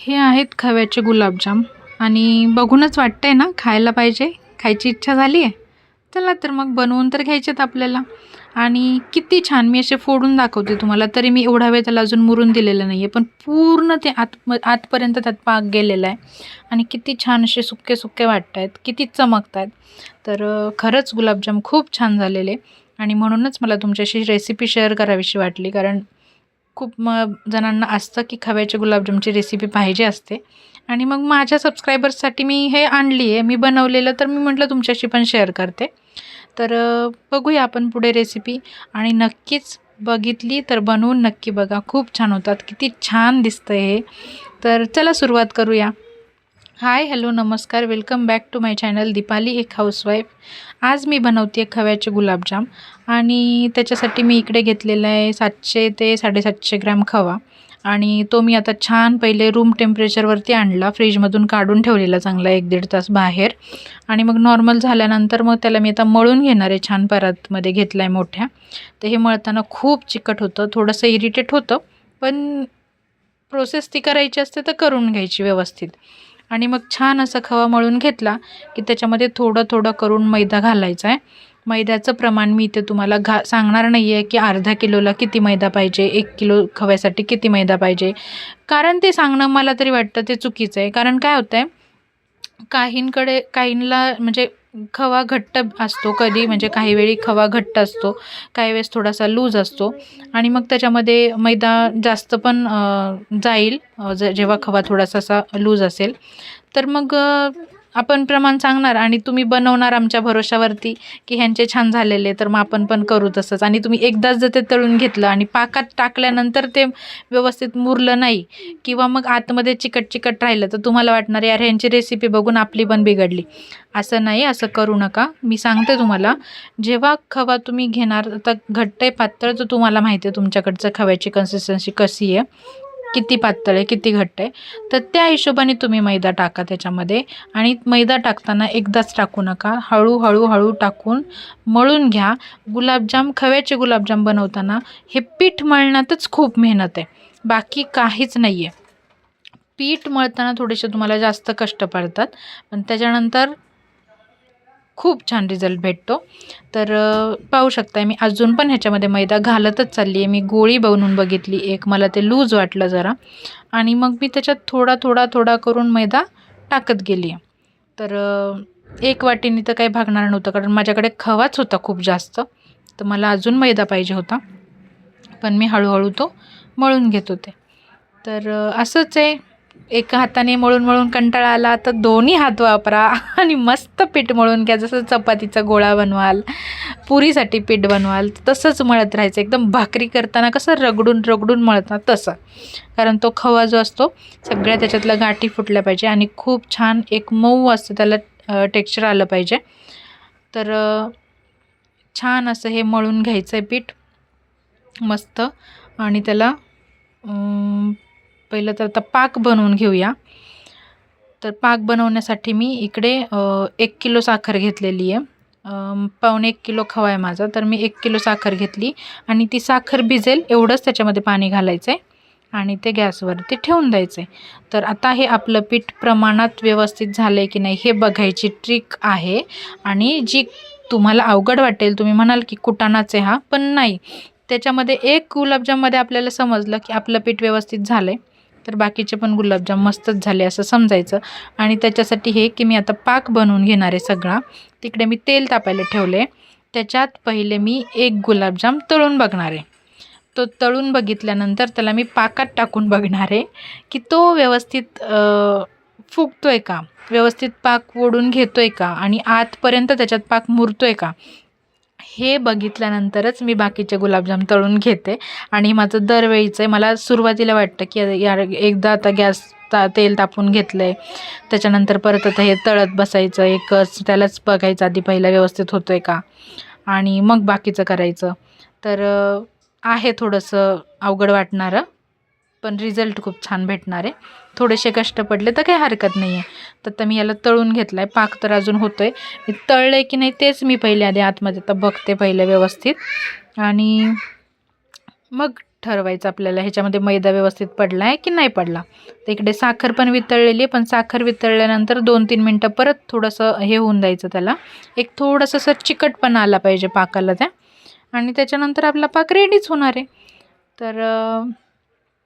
हे आहेत खव्याचे गुलाबजाम आणि बघूनच वाटतंय ना खायला पाहिजे, खायची इच्छा झाली आहे. चला तर मग बनवून तर घ्यायचेत आपल्याला. आणि किती छान मी असे फोडून दाखवते तुम्हाला, तरी मी एवढा वेळ त्याला अजून मुरून दिलेलं नाही आहे, पण पूर्ण ते आतपर्यंत त्यात पाक गेलेला आहे आणि किती छान असे सुक्के सुक्के वाटत आहेत, किती चमकत आहेत. तर खरंच गुलाबजाम खूप छान झालेले आणि म्हणूनच मला तुमच्याशी रेसिपी शेअर करावीशी वाटली, कारण खूप जणांना असतं की खव्याच्या गुलाबजामची रेसिपी पाहिजे असते. आणि मग माझ्या सबस्क्रायबर्ससाठी मी हे आणली आहे, मी बनवलेलं, तर मी म्हटलं तुमच्याशी पण शेअर करते. तर बघूया आपण पुढे रेसिपी. आणि नक्कीच बघितली तर बनवून नक्की बघा, खूप छान होतात, किती छान दिसतं हे. तर चला सुरुवात करूया. हाय, हॅलो, नमस्कार, welcome back to my channel Deepali एक हाऊसवाईफ. आज मी बनवते खव्याचे गुलाबजाम आणि त्याच्यासाठी मी इकडे घेतलेला आहे 700 ते 750 ग्रॅम खवा. आणि तो मी आता छान पहिले रूम टेम्परेचरवरती आणला, फ्रीजमधून काढून ठेवलेला चांगला 1-1.5 तास बाहेर. आणि मग नॉर्मल झाल्यानंतर मग त्याला मी आता मळून घेणार आहे. छान परातमध्ये घेतला आहे मोठ्या. तर हे मळताना खूप चिकट होतं, थोडंसं इरिटेट होतं, पण प्रोसेस ती करायची असते तर करून घ्यायची व्यवस्थित. आणि मग छान असा खवा मळून घेतला की त्याच्यामध्ये थोडं थोडं करून मैदा घालायचा आहे. मैद्याचं प्रमाण मी इथे तुम्हाला सांगणार नाही आहे की अर्धा किलोला किती मैदा पाहिजे, 1 किलो खव्यासाठी किती मैदा पाहिजे, कारण ते सांगणं मला तरी वाटतं ते चुकीचं आहे. कारण काय होतं आहे, काहींना म्हणजे खवा घट्ट असतो कधी, म्हणजे काही वेळी खवा घट्ट असतो, काही वेळेस थोडासा लूज असतो. आणि मग त्याच्यामध्ये मैदा जास्त पण जाईल जेव्हा खवा थोडासा असा लूज असेल. तर मग आपण प्रमाण सांगणार आणि तुम्ही बनवणार आमच्या भरोशावरती की ह्यांचे छान झालेले, तर मग आपण पण करू तसंच. आणि तुम्ही एकदाच जर ते तळून घेतलं आणि पाकात टाकल्यानंतर ते व्यवस्थित मुरलं नाही किंवा मग आतमध्ये चिकट चिकट राहिलं, तर तुम्हाला वाटणार यार ह्यांची रेसिपी बघून आपली पण बिघडली. असं नाही, असं करू नका. मी सांगते तुम्हाला, जेव्हा खवा तुम्ही घेणार, आता घट्ट आहे पातळ तर तुम्हाला माहिती आहे तुमच्याकडचं खव्याची कन्सिस्टन्सी कशी आहे, किती पातळ आहे किती घट्ट आहे, तर त्या हिशोबाने तुम्ही मैदा टाका त्याच्यामध्ये. आणि मैदा टाकताना एकदाच टाकू नका, हळूहळू हळू टाकून मळून घ्या. खव्याचे गुलाबजाम बनवताना हे पीठ मळण्यातच खूप मेहनत आहे, बाकी काहीच नाही आहे. पीठ मळताना थोडेसे तुम्हाला जास्त कष्ट पडतात, पण त्याच्यानंतर खूप छान रिझल्ट भेटतो. तर पाहू शकता मी अजून पण ह्याच्यामध्ये मैदा घालतच चालली आहे. मी गोळी बनवून बघितली एक, मला ते लूज वाटलं जरा, आणि मग मी त्याच्यात थोडा थोडा थोडा करून मैदा टाकत गेली आहे. तर 1 वाटीने तर काही भागणार नव्हतं, कारण माझ्याकडे खवाच होता खूप जास्त, तर मला अजून मैदा पाहिजे होता, पण मी हळूहळू तो मळून घेत होते. तर असंच आहे, एका हाताने मळून मळून कंटाळा आला तर दोन्ही हात वापरा आणि मस्त पीठ मळून घ्या. जसं चपातीचा गोळा बनवाल, पुरीसाठी पीठ बनवाल, तसंच मळत राहायचं. एकदम भाकरी करताना कसं रगडून रगडून मळतात तसं, कारण तो खवा जो असतो सगळ्या त्याच्यातल्या गाठी फुटल्या पाहिजे आणि खूप छान एक मऊ असतं, त्याला टेक्स्चर आलं पाहिजे. तर छान असं हे मळून घ्यायचं आहे पीठ मस्त. आणि त्याला पहिलं तर आता पाक बनवून घेऊया. तर पाक बनवण्यासाठी मी इकडे 1 किलो साखर घेतलेली आहे. 1.25 किलो खवा आहे माझा, तर मी 1 किलो साखर घेतली आणि ती साखर भिजेल एवढंच त्याच्यामध्ये पाणी घालायचं आहे आणि ते गॅसवरती ठेवून द्यायचं आहे. तर आता हे आपलं पीठ प्रमाणात व्यवस्थित झालं आहे की नाही हे बघायची ट्रिक आहे. आणि जी तुम्हाला अवघड वाटेल, तुम्ही म्हणाल की कुटाणाच आहे हा, पण नाही. त्याच्यामध्ये एक गुलाबजाममध्ये आपल्याला समजलं की आपलं पीठ व्यवस्थित झालं आहे, तर बाकीचे पण गुलाबजाम मस्तच झाले असं समजायचं. आणि त्याच्यासाठी हे की मी आता पाक बनवून घेणार आहे सगळा. तिकडे मी तेल तापायला ठेवले, त्याच्यात पहिले मी 1 गुलाबजाम तळून बघणार आहे. तो तळून बघितल्यानंतर त्याला मी पाकात टाकून बघणार आहे की तो व्यवस्थित फुगतोय का, व्यवस्थित पाक ओढून घेतोय का आणि आतपर्यंत त्याच्यात पाक मुरतोय का, हे बघितल्यानंतरच मी बाकीचे गुलाबजाम तळून घेते. आणि माझं दरवेळीचं आहे, मला सुरुवातीला वाटतं की यार एकदा आता तेल तापून घेतलं आहे, त्याच्यानंतर परत आता हे तळत बसायचं एकच, त्यालाच बघायचं आधी पहिला व्यवस्थित होतो आहे का आणि मग बाकीचं करायचं. तर आहे थोडंसं अवघड वाटणारं, पण रिझल्ट खूप छान भेटणार आहे. थोडेसे कष्ट पडले तर काही हरकत नाही आहे. तर आता मी याला तळून घेतलं आहे, पाक तर अजून होतो आहे. मी तळलं आहे की नाही तेच मी पहिले आधी आतमध्ये आता बघते पहिले व्यवस्थित, आणि मग ठरवायचं आपल्याला ह्याच्यामध्ये मैदा व्यवस्थित पडला आहे की नाही पडला. तर इकडे साखर पण वितळलेली आहे, पण साखर वितळल्यानंतर 2-3 मिनटं परत थोडंसं हे होऊन द्यायचं, त्याला एक थोडंसं असं चिकटपणा आला पाहिजे पाकाला त्या, आणि त्याच्यानंतर आपला पाक रेडीच होणार आहे. तर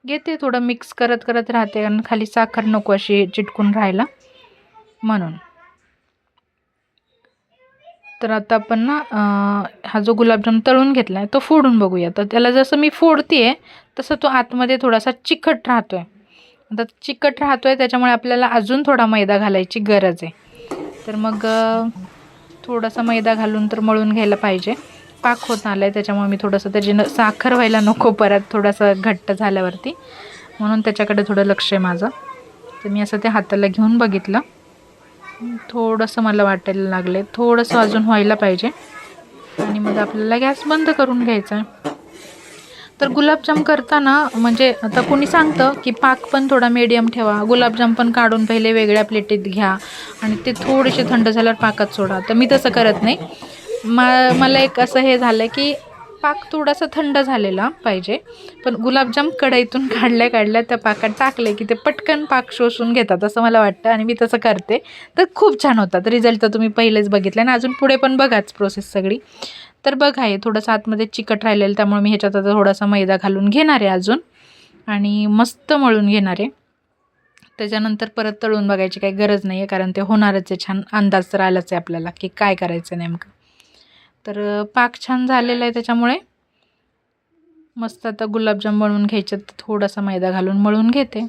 घेते थोडं मिक्स करत करत राहते, कारण खाली साखर नको अशी चिटकून राहायला म्हणून. तर आता आपण ना हा जो गुलाबजाम तळून घेतला आहे तो फोडून बघूया. तर त्याला जसं मी फोडते आहे तसं तो आतमध्ये थोडासा चिकट राहतो आहे. आता चिकट राहतो आहे त्याच्यामुळे आपल्याला अजून थोडा मैदा घालायची गरज आहे. तर मग थोडासा मैदा घालून तर मळून घ्यायला पाहिजे. पाक होत आला आहे त्याच्यामुळे मी थोडंसं त्याची साखर व्हायला नको परत थोडंसं घट्ट झाल्यावरती, म्हणून त्याच्याकडे थोडं लक्ष आहे माझं. तर मी असं ते हाताला घेऊन बघितलं, थोडंसं मला वाटायला लागले थोडंसं अजून व्हायला पाहिजे, आणि मग आपल्याला गॅस बंद करून घ्यायचा आहे. तर गुलाबजाम करताना म्हणजे आता कोणी सांगतं की पाक पण थोडा मीडियम ठेवा, गुलाबजाम पण काढून पहिले वेगळ्या प्लेटीत घ्या आणि ते थोडेसे थंड झाल्यावर पाकात सोडा. तर मी तसं करत नाही. मला एक असं हे झालं की पाक थोडासा थंड झालेला पाहिजे, पण गुलाबजाम कढईतून काढल्या त्या पाकात टाकले की ते पटकन पाक शोषून घेतात असं मला वाटतं, आणि मी तसं करते. तर खूप छान होतात. रिझल्ट तर तुम्ही पहिलेच बघितलं आणि अजून पुढे पण बघाच प्रोसेस सगळी. तर बघा हे थोडंसं आतमध्ये चिकट राहिलेलं, त्यामुळे मी ह्याच्यात आता थोडासा मैदा घालून घेणार आहे अजून, आणि मस्त मळून घेणार आहे. त्याच्यानंतर परत तळून बघायची काही गरज नाही आहे, कारण ते होणारच आहे छान. अंदाज तर आलाच आहे आपल्याला की काय करायचं नेमकं. तर पाक छान झालेला आहे त्याच्यामुळे मस्त आता गुलाबजाम बनवून घ्यायचे. तर थोडासा मैदा घालून मळून घेते.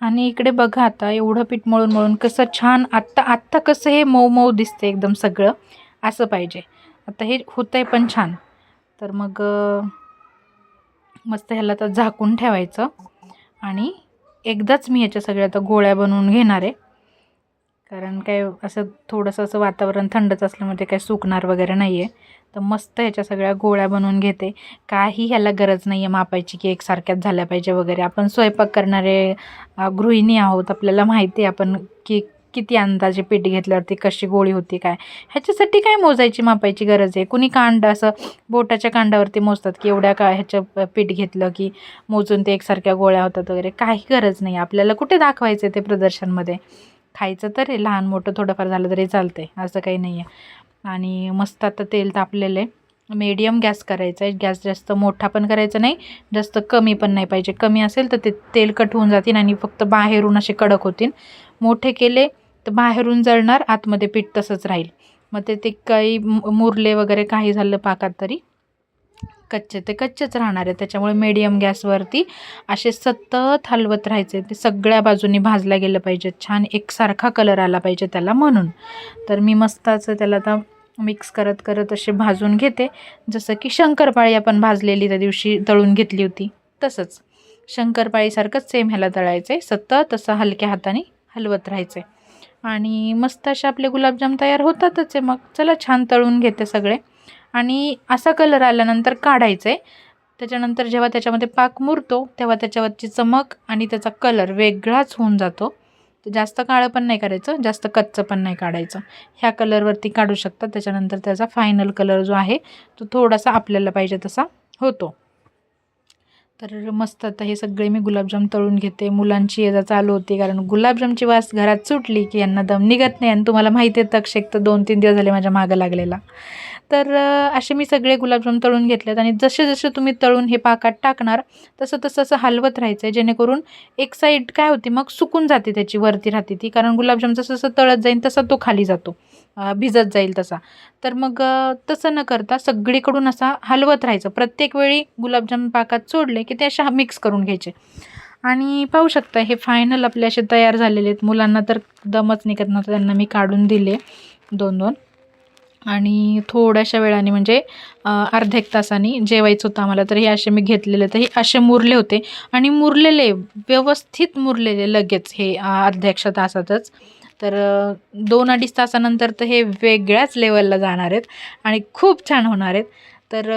आणि इकडे बघा आता एवढं पीठ मळून कसं छान आत्ता कसं हे मऊ मऊ दिसते एकदम सगळं, असं पाहिजे. आता हे होतंय पण छान. तर मग मस्त ह्याला तर झाकून ठेवायचं, आणि एकदाच मी ह्याच्या सगळ्या आता गोळ्या बनवून घेणार आहे, कारण काय असं थोडंसं असं वातावरण थंडच असल्यामुळे ते काय सुकणार वगैरे नाही आहे. तर मस्त ह्याच्या सगळ्या गोळ्या बनवून घेते. काही ह्याला गरज नाही आहे मापायची की एकसारख्याच झाल्या पाहिजे वगैरे. आपण स्वयंपाक करणारे गृहिणी आहोत, आपल्याला माहिती आहे आपण की किती अंदाजे पीठ घेतल्यावरती कशी गोळी होती काय. ह्याच्यासाठी काय मोजायची मापायची गरज आहे. कुणी कांड असं बोटाच्या कांडावरती मोजतात की एवढ्या ह्याचं पीठ घेतलं की मोजून ते एकसारख्या गोळ्या होतात वगैरे. काही गरज नाही. आपल्याला कुठे दाखवायचं ते प्रदर्शनमध्ये. खायचं तर आहे, लहान मोठं थोडंफार झालं तरी चालतंय, असं काही नाही आहे. आणि मस्त आता तेल तापलेलं आहे. मीडियम गॅस करायचा आहे. गॅस जास्त मोठा पण करायचा नाही, जास्त कमी पण नाही पाहिजे. कमी असेल तर ते तेल कट होऊन जातील आणि फक्त बाहेरून असे कडक होतील. मोठे केले तर बाहेरून जळणार, आतमध्ये पीठ तसंच राहील. मग ते काही मुरले वगैरे काही झालं पाकात तरी ते कच्चेच राहणार आहे. त्याच्यामुळे मीडियम गॅसवरती असे सतत हलवत राहायचे. ते सगळ्या बाजूनी भाजल्या गेलं पाहिजे, छान एकसारखा कलर आला पाहिजे त्याला, म्हणून. तर मी मस्त असं त्याला आता मिक्स करत करत असे भाजून घेते, जसं की शंकरपाळी आपण भाजलेली त्या दिवशी तळून घेतली होती तसंच. शंकरपाळीसारखंच सेम ह्याला तळायचं आहे. सतत असं हलक्या हाताने हलवत राहायचं आहे, आणि मस्त असे आपले गुलाबजाम तयार होतातच आहे. मग चला छान तळून घेते सगळे, आणि असा कलर आल्यानंतर काढायचं आहे. त्याच्यानंतर जेव्हा त्याच्यामध्ये पाक मुरतो तेव्हा त्याच्यावरची चमक आणि त्याचा कलर वेगळाच होऊन जातो. तर जास्त काळं पण नाही करायचं, जास्त कच्चं पण नाही काढायचं. ह्या कलरवरती काढू शकता. त्याच्यानंतर त्याचा फायनल कलर जो आहे तो थोडासा आपल्याला पाहिजे तसा होतो. तर मस्त आता हे सगळे मी गुलाबजाम तळून घेते. मुलांची ये चालू होती, कारण गुलाबजामची वास घरात सुटली की यांना दम निघत नाही. आणि तुम्हाला माहिती आहे तक्षक तर 2-3 दिवस झाले माझ्या मागं लागलेला. तर असे मी सगळे गुलाबजाम तळून घेतलेत, आणि जसे जसे तुम्ही तळून हे पाकात टाकणार तसं तसं असं हलवत राहायचं आहे, जेणेकरून एक साईड काय होती मग सुकून जाते, त्याची वरती राहते ती. कारण गुलाबजाम जसं जसं तळत जाईल तसा तो खाली जातो, भिजत जाईल तसा. तर मग तसं न करता सगळीकडून असा हलवत राहायचं. प्रत्येक वेळी गुलाबजाम पाकात सोडले की ते अशा मिक्स करून घ्यायचे. आणि पाहू शकता हे फायनल आपले असे तयार झालेले आहेत. मुलांना तर दमच निघत नव्हतं, त्यांना मी काढून दिले 2-2. आणि थोड्याशा वेळाने म्हणजे अर्ध्या एक तासाने जेवायचं होतं आम्हाला, तर हे असे मी घेतलेले. तर हे असे मुरले होते, आणि मुरलेले व्यवस्थित मुरलेले लगेच हे अर्ध्या 1 तासातच. तर 2-2.5 तासानंतर तर हे वेगळ्याच लेवलला जाणार आहेत आणि खूप छान होणार आहेत. तर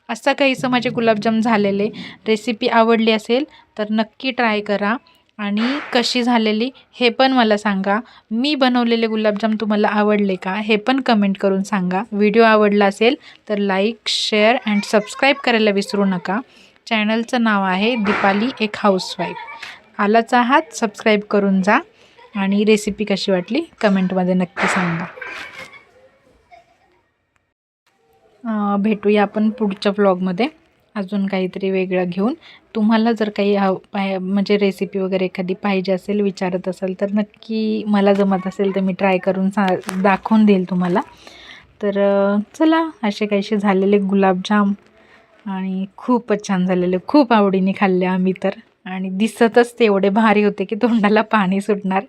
असा काहीसं माझे गुलाबजाम झालेले. रेसिपी आवडली असेल तर नक्की ट्राय करा आणि कशी झालेली हे पण मला सांगा. मी बनवलेले गुलाबजाम तुम्हाला आवडले का हे पण कमेंट करून सांगा. व्हिडिओ आवडला असेल तर लाईक, शेअर अँड सबस्क्राईब करायला विसरू नका. चॅनलचं नाव आहे दीपाली एक हाऊसवाईफ. आलाच आहात सबस्क्राईब करून जा आणि रेसिपी कशी वाटली कमेंटमध्ये नक्की सांगा. भेटूया आपण पुढच्या व्लॉगमध्ये अजून काहीतरी वेगळं घेऊन. तुम्हाला जर काही म्हणजे रेसिपी वगैरे एखादी पाहिजे असेल, विचारत असाल तर नक्की मला जमत असेल तर मी ट्राय करून दाखवून देईल तुम्हाला. तर चला, असे काहीसे झालेले गुलाबजाम आणि खूपच छान झालेले, खूप आवडीने खाल्ले आम्ही तर. आणि दिसतच ते एवढे भारी होते की तोंडाला पाणी सुटणार.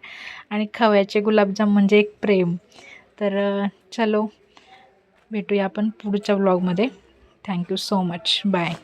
आणि खव्याचे गुलाबजाम म्हणजे एक प्रेम. तर चलो, भेटूया आपण पुढच्या व्लॉगमध्ये. Thank you so much. बाय.